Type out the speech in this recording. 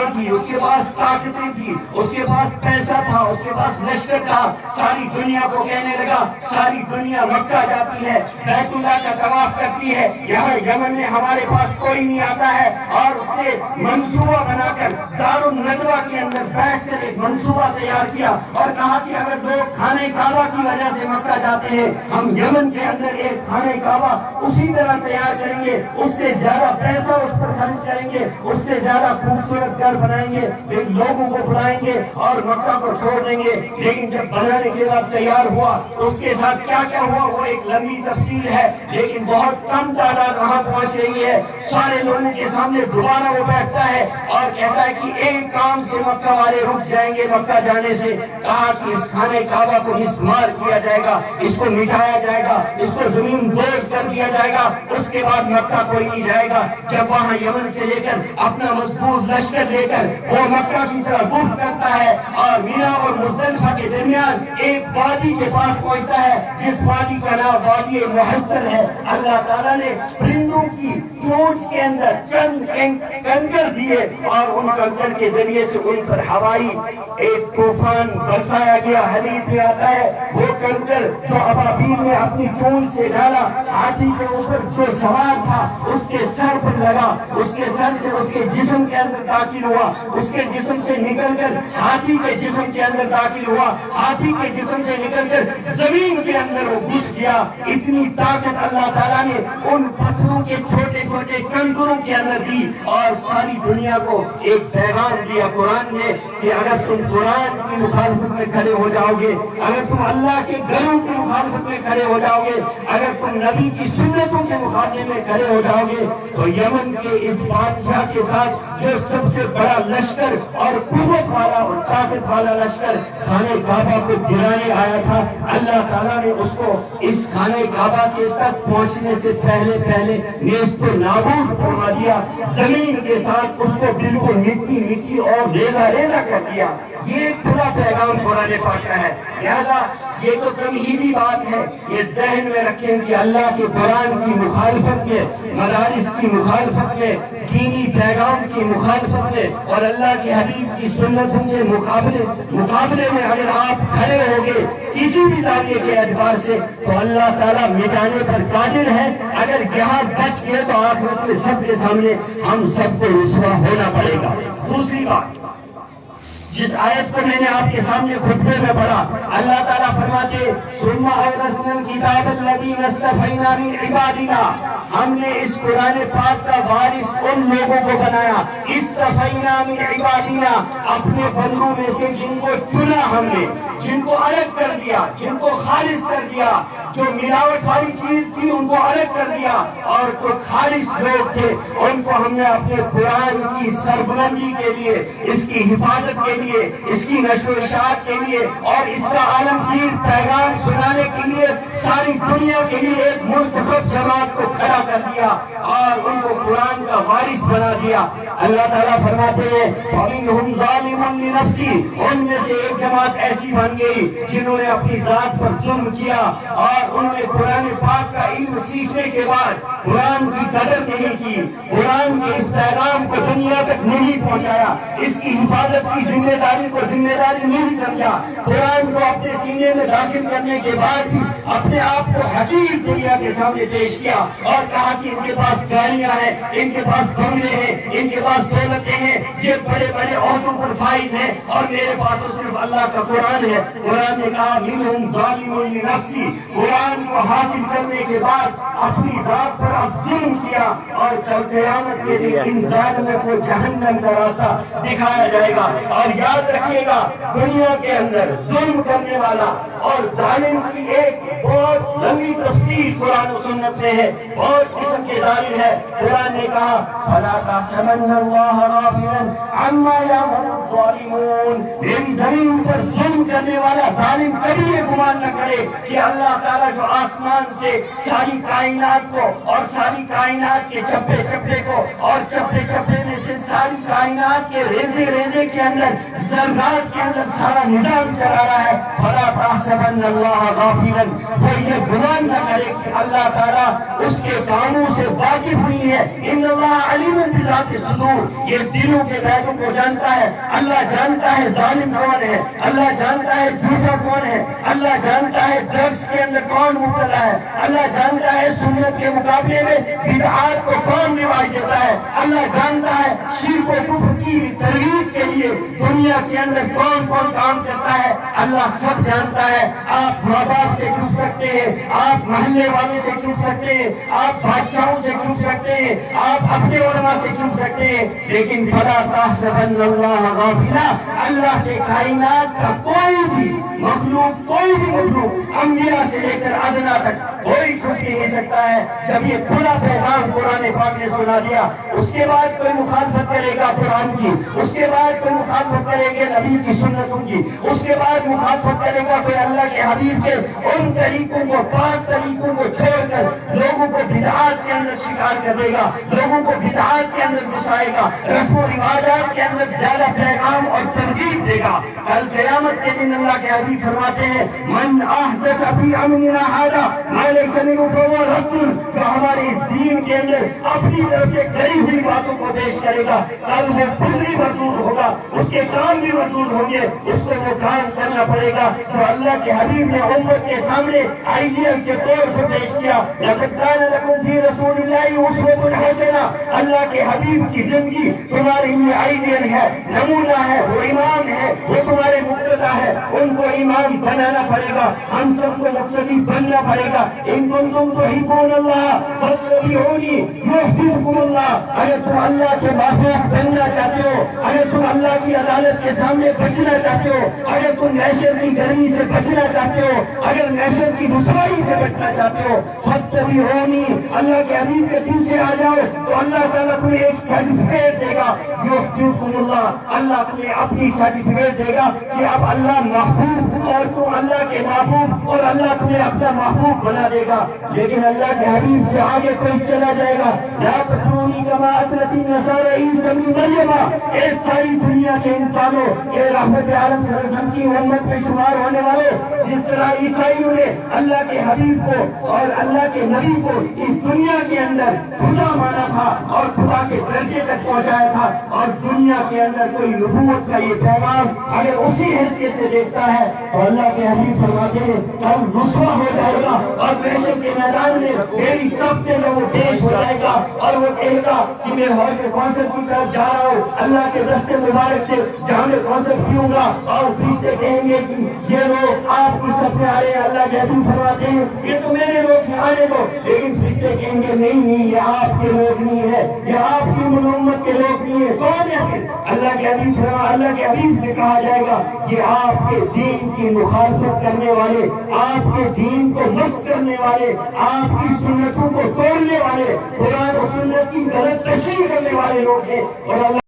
طاقتیں تھی، اس کے پاس طاقتیں تھی، اس کے پاس پیسہ تھا، اس کے پاس لشکر تھا، ساری دنیا کو کہنے لگا ساری دنیا مکہ جاتی ہے، بیت اللہ کا طواف کرتی ہے، یہاں یمن میں ہمارے پاس کوئی نہیں آتا ہے، اور اس نے منصوبہ بنا کر دار الندوہ کے اندر بیٹھ کر ایک منصوبہ تیار کیا اور کہا کہ اگر لوگ خانہ کعبہ کی وجہ سے مکہ جاتے ہیں، ہم یمن کے اندر ایک خانہ کعبہ اسی طرح تیار کریں گے، اس سے زیادہ پیسہ اس پر خرچ کریں گے، اس سے زیادہ خوبصورت گھر بنائیں گے، پھر لوگوں کو بلائیں گے اور مکہ کو چھوڑ دیں گے۔ لیکن جب بنانے کے بعد تیار ہوا اس کے ساتھ کیا کیا ہوا وہ ایک لمبی تفصیل ہے، لیکن بہت کم تعداد وہاں پہنچ رہی ہے۔ سارے لوگوں کے سامنے دوبارہ وہ بیٹھتا ہے اور کہتا ہے کہ ایک کام سے مکہ والے رک جائیں گے مکہ جانے سے، کہا کہ اس خانہ کعبہ کو مسمار کیا جائے گا، اس کو مٹایا جائے گا، اس کو زمین دوز کر دیا جائے گا، اس کے بعد مکہ کوئی نہیں جائے گا۔ جب وہاں یمن سے لے کر اپنا مضبوط لشکر لے کر وہ مکہ کی طرف رخ کرتا ہے اور مینا اور مزدلفہ کے درمیان ایک وادی کے پاس پہنچتا ہے جس وادی کا نام وادی محسر ہے، اللہ تعالیٰ نے پرندوں کی چونچ کے اندر چند کنکر دیے اور ان کنکر کے ذریعے سے ان پر ہوائی ایک طوفان برسایا گیا۔ حدیث میں آتا ہے وہ کنکر جو ابابیل نے اپنی چونچ سے ڈالا، ہاتھی کے اوپر جو سوار تھا اس کے سر پر لگا، اس کے سر سے اس کے جسم کے اندر داخل ہوا، اس کے جسم سے نکل کر ہاتھی کے جسم کے اندر داخل ہوا، ہاتھی کے جسم سے نکل کر زمین کے اندر وہ گھس گیا۔ اتنی طاقت اللہ تعالیٰ نے ان پتھروں کے چھوٹے چھوٹے کنکروں کے اندر دی اور ساری دنیا کو ایک پیغام دیا قرآن نے کہ اگر تم قرآن کی مخالفت میں کھڑے ہو جاؤ گے، اگر تم اللہ کے گھروں کی مخالفت میں کھڑے ہو جاؤ گے، اگر تم نبی کی سنتوں کے مقابلے میں کھڑے ہو جاؤ گے تو یمن کے اس بادشاہ کے ساتھ جو سب سے بڑا لشکر اور قوت والا اور طاقت والا لشکر خانہ کعبہ کو گرانے آیا تھا، اللہ تعالیٰ نے اس کو اس خانہ کعبہ کے تک پہنچنے سے پہلے نیست و نابود فرما دیا، زمین کے ساتھ اس کو بالکل مٹی مٹی اور ریزہ ریزہ کر دیا۔ یہ پورا پیغام قرآن پاک کا ہے۔ لہذا یہ تو تمہیدی بات ہے، یہ ذہن میں رکھیں کہ اللہ کے قرآن کی مخالفت میں، مدارس کی مخالفت میں، دینی پیغام کی مخالفت میں اور اللہ کے حبیب کی سنتوں کے مقابلے میں اگر آپ کھڑے ہوگے کسی بھی زاویے کے اعتبار سے تو اللہ تعالیٰ مٹانے پر قادر ہے۔ اگر یہاں بچ گئے تو آخرت میں سب کے سامنے ہم سب کو رسوا ہونا پڑے گا۔ دوسری بات، جس آیت کو میں نے آپ کے سامنے خطبے میں پڑھا، اللہ تعالیٰ فرماتے ثم اورثنا الکتاب الذین اصطفینا من عبادنا، ہم نے اس قرآن پاک کا وارث ان لوگوں کو بنایا، اصطفینا من عبادنا، اپنے بندوں میں سے جن کو چنا ہم نے، جن کو الگ کر دیا، جن کو خالص کر دیا، جو ملاوٹ والی چیز تھی ان کو الگ کر دیا، اور جو خالص لوگ تھے ان کو ہم نے اپنے قرآن کی سربلندی کے لیے، اس کی حفاظت کے لیے، اس کی نشر و اشاعت کے لیے اور اس کا عالمگیر پیغام سنانے کے لیے ساری دنیا کے لیے ایک منتخب جماعت کو کھڑا کر دیا اور ان کو قرآن کا وارث بنا دیا۔ اللہ تعالیٰ فرماتے ہیں فَمِنْهُمْ ظَالِمٌ لِنَفْسِهِ، ان میں سے ایک جماعت ایسی بن گئی جنہوں نے اپنی ذات پر ظلم کیا اور انہوں نے قرآن پاک کا علم سیکھنے کے بعد قرآن کی قدر نہیں کی، قرآن کے اس پیغام کو دنیا تک نہیں پہنچایا، اس کی حفاظت کی ذمہ داری کو ذمہ داری نہیں سمجھا، قرآن کو اپنے سینے میں داخل کرنے کے بعد بھی اپنے آپ کو حقیر دنیا کے سامنے پیش کیا اور کہا کہ ان کے پاس گاڑیاں ہیں، ان کے پاس بنگلے ہیں، ان کے پاس دولتیں ہیں، یہ بڑے بڑے عہدوں پر فائز ہیں اور میرے پاس تو صرف اللہ کا قرآن ہے۔ قرآن نے کہا منہم ظالم لنفسی، قرآن کو حاصل کرنے کے بعد اپنی ذات پر اب ظلم کیا اور کل قیامت کے دن ان ظالموں کو جہنم کا راستہ دکھایا جائے گا۔ اور یاد رکھیے گا دنیا کے اندر ظلم کرنے والا اور ظالم کی ایک بہت لمبی تفصیل قرآن و سنت میں ہے، بہت قسم کے ظالم ہے۔ قرآن نے کہا فَلَا تَحْسَبَنَّ اللَّهَ غَافِلًا عَمَّا يَعْمَلُ الظَّالِمُونَ، میری زمین پر ظلم کرنے والا ظالم کبھی یہ گمان گمان نہ کرے کہ اللہ تعالیٰ جو آسمان سے ساری کائنات کو اور ساری کائنات کے چپے چپے کو اور چپے چپے میں سے ساری کائنات کے ریزے ریزے کے اندر ذرات کے اندر سارا نظام چلا رہا ہے، فلا تحسبن اللہ غافلا، وہ یہ گمان نہ کرے کہ اللہ تعالیٰ اس کے کاموں سے واقف نہیں ہے۔ ان اللہ علیم بذات الصدور، یہ دلوں کے باتوں کو جانتا ہے۔ اللہ جانتا ہے ظالم کون ہے، اللہ جانتا ہے جھوٹا کون ہے، اللہ جانتا ہے ڈرگس کے اندر کون مبتلا ہے، اللہ جانتا ہے سنت کے مقابلے میں بدعات کو کون رواج دیتا ہے، اللہ جانتا ہے شرک و کفر کی ترویج کے لیے دنیا کے اندر کون کون کام کرتا ہے، اللہ سب جانتا ہے۔ آپ ماں باپ سے چھپ سکتے ہیں، آپ محلے والوں سے چھپ سکتے ہیں، آپ بادشاہوں سے چھپ سکتے ہیں، آپ اپنے علماء سے چھپ سکتے ہیں، لیکن فلا تحسبن اللہ غافلا، اللہ سے کائنات کا کوئی بھی مخلوق انبیاء سے لے کر ادنا تک کوئی چھپ نہیں سکتا ہے۔ جب یہ پورا پیغام قرآن پاک نے سنا دیا، اس کے بعد کوئی مخالفت کرے گا قرآن کی، اس کے بعد کوئی مخالفت کرے گا نبی کی سنتوں کی، اس کے بعد مخالفت کرے گا کوئی اللہ کے حبیب کے ان طریقوں کو، پاک طریقوں کو چھوڑ کر لوگوں کو بدعات کے اندر شکار کر دے گا، لوگوں کو بدعات کے اندر گھسائے گا، رسم و رواجات کے اندر زیادہ پیغام اور ترغیب دے گا۔ کل قیامت کے دن اللہ کے حبیب فرماتے ہیں من احدث فی امرنا ھذا ما لیس منہ فہو رد، جو ہمارے اس دین کے اندر اپنی طرف سے کری ہوئی باتوں کو پیش کرے گا، کل وہ خود بھی مردود ہوگا، اس کے کام بھی مردود ہوں گے، اس کو وہ کام کرنا پڑے گا جو اللہ کے حبیب نے امت کے سامنے آئیڈیل کے طور پر پیش کیا۔ لقد کان لکم فی رسول اللہ اسوۃ حسنہ، اللہ کے حبیب کی زندگی تمہارے لیے آئیڈیل ہے، نمونہ ہے، وہ امام ہے، وہ تمہارے مقتدی ہے، ان کو امام بنانا پڑے گا، ہم سب کو مقتدی بننا پڑے گا۔ ان کنتم تحبون اللہ فاتبعونی یحببکم اللہ، اگر تم اللہ کے محبوب بننا چاہتے ہو، اگر تم اللہ کی عدالت کے سامنے بچنا چاہتے ہو، اگر تم محشر کی گرمی سے بچنا چاہتے ہو، اگر محشر کی رسوائی سے بچنا چاہتے ہو، فاتبعونی، اللہ کے حبیب کے دل سے آ جاؤ تو اللہ تعالیٰ تمہیں ایک سرٹیفکیٹ دے گا، یحببکم اللہ، اللہ تمہیں اپنی سرٹیفکیٹ دے گا کہ اب اللہ محبوب اور تم اللہ کے محبوب، اور اللہ تمہیں اپنا محبوب بنا دے گا۔ لیکن اللہ کے حبیب سے آگے کوئی چلا جائے گا، لا تطرونی کما اطرت النصارى عیسی ابن مریم، اے ساری دنیا کے انسانوں، اے رحمت عالم صلی اللہ علیہ وسلم کی امت میں شمار ہونے والوں، جس طرح عیسائیوں نے اللہ کے حبیب کو اور اللہ کے نبی کو اس دنیا کے اندر خدا مانا تھا اور خدا کے درجے تک پہنچایا تھا، اور دنیا کے اندر کوئی نبوت کا یہ پیغام اگر اسی حیثیت سے دیکھتا ہے تو اللہ کے حبیب فرماتے ہیں کل رسوا ہو جائے گا، اور محشر کے میدان میں میری سب کے لوگ پیش ہو جائے گا، اور وہ کہے گا کہ میں حوض کوثر کی طرف جا رہا ہوں، اللہ کے دستے مبارک سے جام کوثر پیوں گا، اور فرشتے کہیں گے کہ یہ لوگ آپ کی سب میں آ رہے ہیں۔ اللہ کے حبیب فرماتے ہیں یہ تو میرے لوگ ہیں، آنے دو، لیکن فرشتے کہیں گے نہیں یہ آپ کے لوگ نہیں ہے، یہ آپ کی امت کے لوگ نہیں ہے، کون ہے پھر؟ اللہ کے حبیب اللہ کے حبیب سے کہا جائے گا کہ آپ کے دین کی مخالفت کرنے والے، آپ کے دین کو مست کرنے والے، آپ کی سنتوں کو توڑنے والے، قرآن و سنت کی غلط تشریح کرنے والے لوگ ہیں، اور اللہ